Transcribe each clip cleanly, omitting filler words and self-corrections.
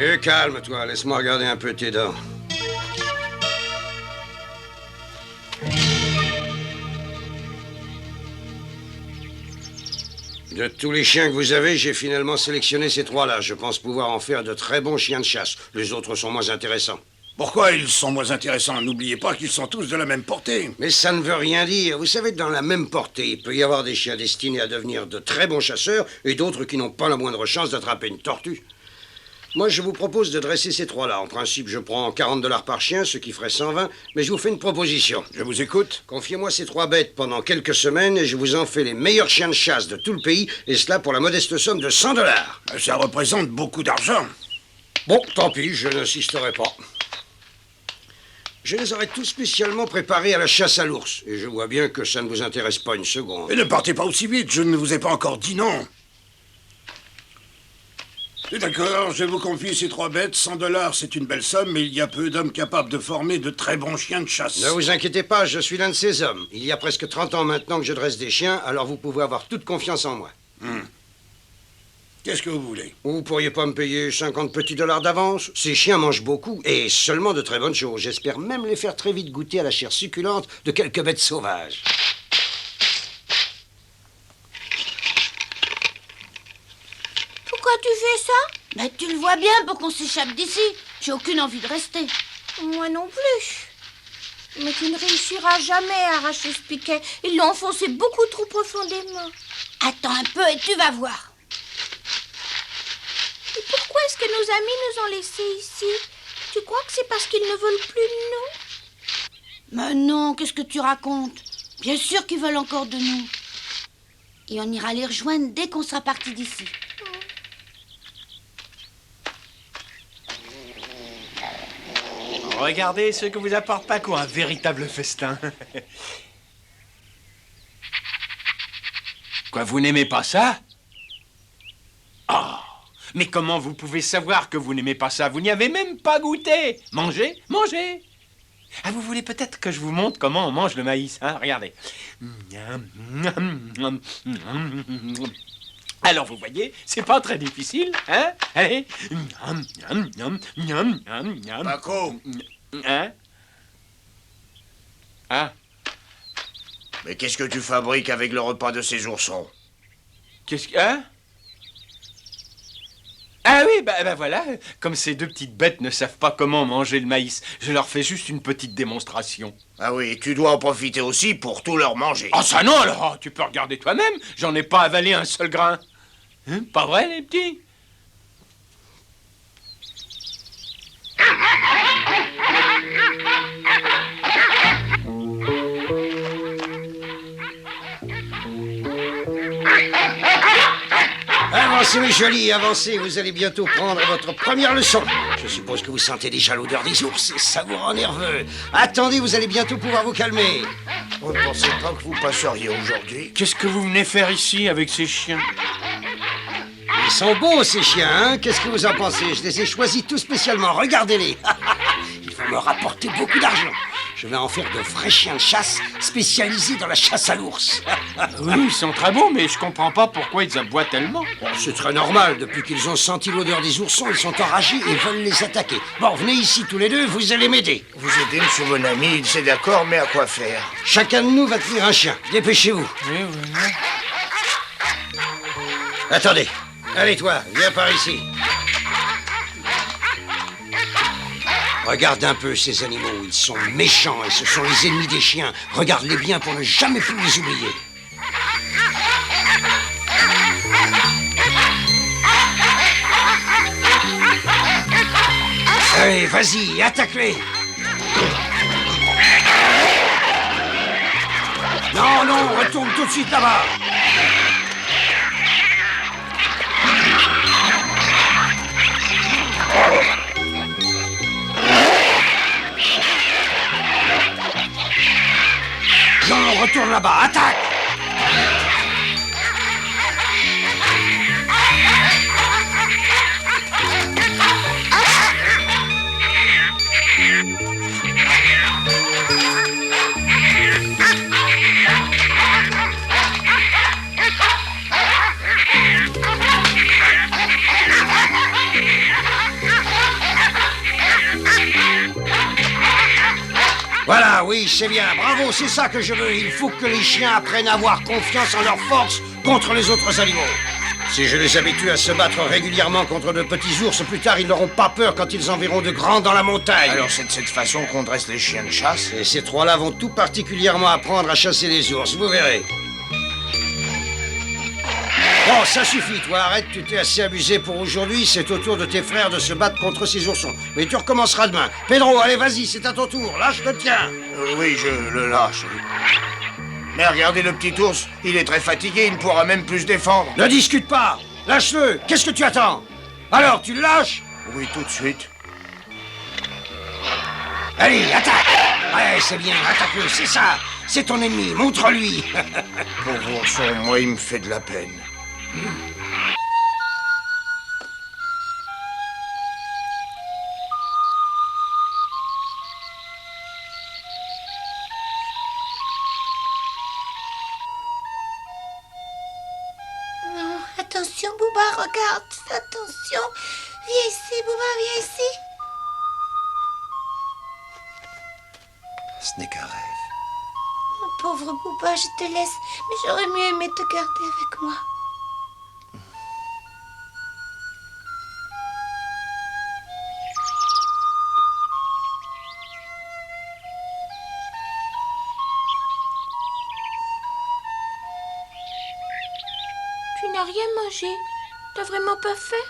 Et calme-toi, laisse-moi regarder un peu tes dents. De tous les chiens que vous avez, j'ai finalement sélectionné ces trois-là. Je pense pouvoir en faire de très bons chiens de chasse. Les autres sont moins intéressants. Pourquoi ils sont moins intéressants? N'oubliez pas qu'ils sont tous de la même portée. Mais ça ne veut rien dire. Vous savez, dans la même portée, il peut y avoir des chiens destinés à devenir de très bons chasseurs et d'autres qui n'ont pas la moindre chance d'attraper une tortue. Moi, je vous propose de dresser ces trois-là. En principe, je prends 40 $ par chien, ce qui ferait 120, mais je vous fais une proposition. Je vous écoute. Confiez-moi ces trois bêtes pendant quelques semaines et je vous en fais les meilleurs chiens de chasse de tout le pays, et cela pour la modeste somme de 100 $. Ça représente beaucoup d'argent. Bon, tant pis, je n'insisterai pas. Je les aurais tous spécialement préparés à la chasse à l'ours, et je vois bien que ça ne vous intéresse pas une seconde. Et ne partez pas aussi vite, je ne vous ai pas encore dit non. D'accord, je vous confie ces trois bêtes. 100 $, c'est une belle somme, mais il y a peu d'hommes capables de former de très bons chiens de chasse. Ne vous inquiétez pas, je suis l'un de ces hommes. Il y a presque 30 ans maintenant que je dresse des chiens, alors vous pouvez avoir toute confiance en moi. Qu'est-ce que vous voulez? Vous pourriez pas me payer 50 petits $ d'avance? Ces chiens mangent beaucoup, et seulement de très bonnes choses. J'espère même les faire très vite goûter à la chair succulente de quelques bêtes sauvages. Pourquoi tu fais ça? Mais tu le vois bien pour qu'on s'échappe d'ici. J'ai aucune envie de rester. Moi non plus. Mais tu ne réussiras jamais à arracher ce piquet. Ils l'ont enfoncé beaucoup trop profondément. Attends un peu et tu vas voir. Et pourquoi est-ce que nos amis nous ont laissés ici? Tu crois que c'est parce qu'ils ne veulent plus de nous? Mais non, qu'est-ce que tu racontes? Bien sûr qu'ils veulent encore de nous. Et on ira les rejoindre dès qu'on sera parti d'ici. Regardez ce que vous apporte Paco, un véritable festin. Quoi, vous n'aimez pas ça? Ah, mais comment vous pouvez savoir que vous n'aimez pas ça? Vous n'y avez même pas goûté. Mangez, mangez. Ah, vous voulez peut-être que je vous montre comment on mange le maïs, hein? Regardez. Alors, vous voyez, c'est pas très difficile, hein? Allez. Paco! Hein? Ah, Mais qu'est-ce que tu fabriques avec le repas de ces oursons? qu'est-ce que... Hein? Ah oui, bah voilà. Comme ces deux petites bêtes ne savent pas comment manger le maïs, je leur fais juste une petite démonstration. Ah oui, tu dois en profiter aussi pour tout leur manger. Ah ça non, alors, tu peux regarder toi-même. J'en ai pas avalé un seul grain. Hein, pas vrai, les petits? Avancez, mes jolis, avancez. Vous allez bientôt prendre votre première leçon. Je suppose que vous sentez déjà l'odeur des ours et ça vous rend nerveux. Attendez, vous allez bientôt pouvoir vous calmer. Vous ne pensez pas que vous passeriez aujourd'hui? Qu'est-ce que vous venez faire ici avec ces chiens? Ils sont beaux, ces chiens, hein? Qu'est-ce que vous en pensez? Je les ai choisis tout spécialement. Regardez-les. Ils vont me rapporter beaucoup d'argent. Je vais en faire de vrais chiens de chasse spécialisés dans la chasse à l'ours. Oui, ils sont très beaux, mais je comprends pas pourquoi ils aboient tellement. C'est très normal. Depuis qu'ils ont senti l'odeur des oursons, ils sont enragés et veulent les attaquer. Bon, venez ici tous les deux, vous allez m'aider. Vous aidez, monsieur mon ami, c'est d'accord, mais à quoi faire? Chacun de nous va tenir un chien. Dépêchez-vous. Oui, oui. Attendez. Allez, toi, viens par ici. Regarde un peu ces animaux. Ils sont méchants et ce sont les ennemis des chiens. Regarde-les bien pour ne jamais plus les oublier. Allez, vas-y, attaque-les. Non, non, retourne tout de suite là-bas. Non, retourne là-bas, attaque! Voilà, oui, c'est bien. Bravo, c'est ça que je veux. Il faut que les chiens apprennent à avoir confiance en leur force contre les autres animaux. Si je les habitue à se battre régulièrement contre de petits ours, plus tard, ils n'auront pas peur quand ils en verront de grands dans la montagne. Alors c'est de cette façon qu'on dresse les chiens de chasse? Et ces trois-là vont tout particulièrement apprendre à chasser les ours, vous verrez. Bon, ça suffit, toi, arrête, tu t'es assez abusé pour aujourd'hui. C'est au tour de tes frères de se battre contre ces oursons. Mais tu recommenceras demain. Pedro, allez, vas-y, c'est à ton tour. Lâche le tien. Oui, je le lâche. Mais regardez le petit ours, il est très fatigué, il ne pourra même plus se défendre. Ne discute pas. Lâche-le. Qu'est-ce que tu attends? Alors, tu le lâches? Oui, tout de suite. Allez, attaque. Ouais, c'est bien, attaque-le, c'est ça. C'est ton ennemi, montre-lui. Pauvre ourson, moi, il me fait de la peine. Non, attention, Bouba, regarde. Attention. Viens ici, Bouba, viens ici. Ce n'est qu'un rêve. Oh, pauvre Bouba, je te laisse. Mais j'aurais mieux aimé te garder avec moi. Tu n'as rien mangé? T'as vraiment pas faim?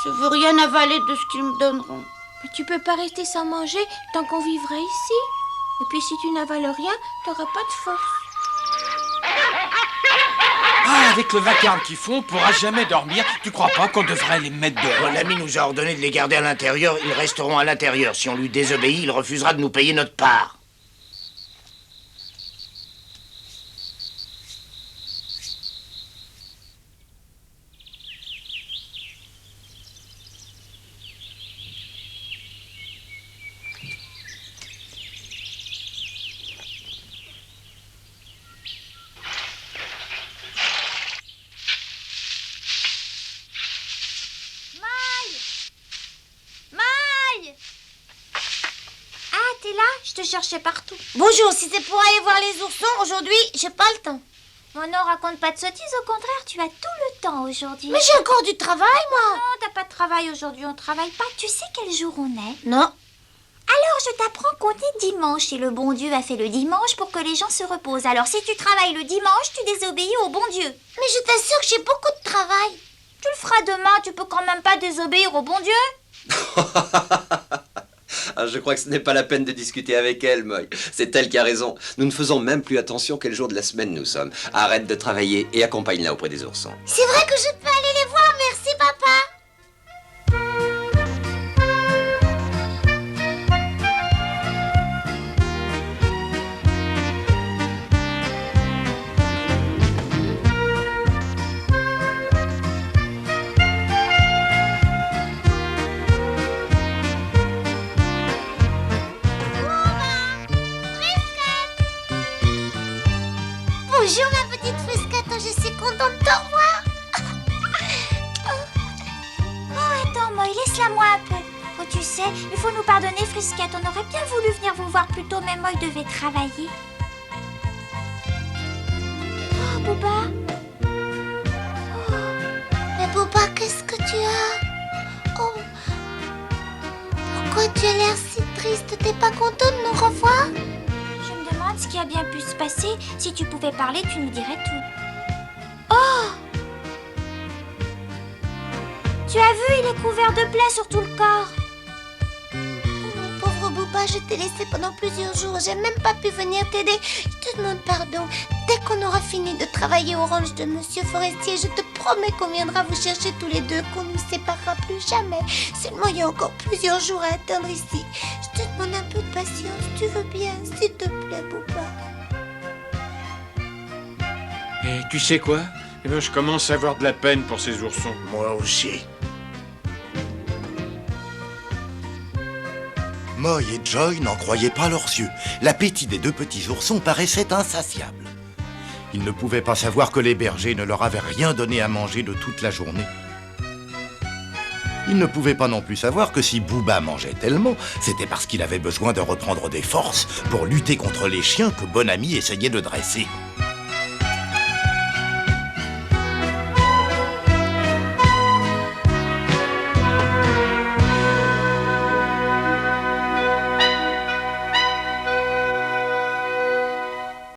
Je veux rien avaler de ce qu'ils me donneront. Mais tu peux pas rester sans manger tant qu'on vivra ici. Et puis si tu n'avales rien, t'auras pas de force. Ah, avec le vacarme qu'ils font, on pourra jamais dormir. Tu crois pas qu'on devrait les mettre dehors? L'ami nous a ordonné de les garder à l'intérieur, ils resteront à l'intérieur. Si on lui désobéit, il refusera de nous payer notre part. Maï! Ah, t'es là? Je te cherchais partout. Bonjour, si c'est pour aller voir les oursons, aujourd'hui, j'ai pas le temps. Mon non, raconte pas de sottises, au contraire, tu as tout le temps aujourd'hui. Mais j'ai encore du travail, moi. Non, t'as pas de travail aujourd'hui, on travaille pas. Tu sais quel jour on est? Non. Alors, je t'apprends qu'on est dimanche et le bon Dieu a fait le dimanche pour que les gens se reposent. Alors, si tu travailles le dimanche, tu désobéis au bon Dieu. Mais je t'assure que j'ai beaucoup de travail. Tu le feras demain, tu peux quand même pas désobéir au bon Dieu. Ah, je crois que ce n'est pas la peine de discuter avec elle, Moy. C'est elle qui a raison. Nous ne faisons même plus attention quel jour de la semaine nous sommes. Arrête de travailler et accompagne-la auprès des oursons. C'est vrai que je peux aller les voir, merci, papa. Bonjour, ma petite Frisquette, je suis contente de te revoir. Oh, attends, Moy, laisse-la moi un peu. Oh, tu sais, il faut nous pardonner, Frisquette. On aurait bien voulu venir vous voir plus tôt, mais Moy devait travailler. Oh, Bouba. Mais Bouba, qu'est-ce que tu as? Oh, pourquoi tu as l'air si triste? T'es pas content de nous revoir? Je me demande ce qui a bien pu se passer. Si tu pouvais parler, tu nous dirais tout. Oh! Tu as vu, il est couvert de plaies sur tout le corps. Oh, pauvre Bouba, je t'ai laissé pendant plusieurs jours. J'ai même pas pu venir t'aider. Je te demande pardon. Dès qu'on aura fini de travailler au ranch de Monsieur Forestier, je te promets qu'on viendra vous chercher tous les deux, qu'on ne nous séparera plus jamais. Seulement, il y a encore plusieurs jours à attendre ici. Je te demande un peu de patience. Tu veux bien, s'il te plaît, Bouba? Et tu sais quoi? Eh ben, je commence à avoir de la peine pour ces oursons. Moi aussi. Moy et Joy n'en croyaient pas leurs yeux. L'appétit des deux petits oursons paraissait insatiable. Ils ne pouvaient pas savoir que les bergers ne leur avaient rien donné à manger de toute la journée. Il ne pouvait pas non plus savoir que si Booba mangeait tellement, c'était parce qu'il avait besoin de reprendre des forces pour lutter contre les chiens que Bonami essayait de dresser.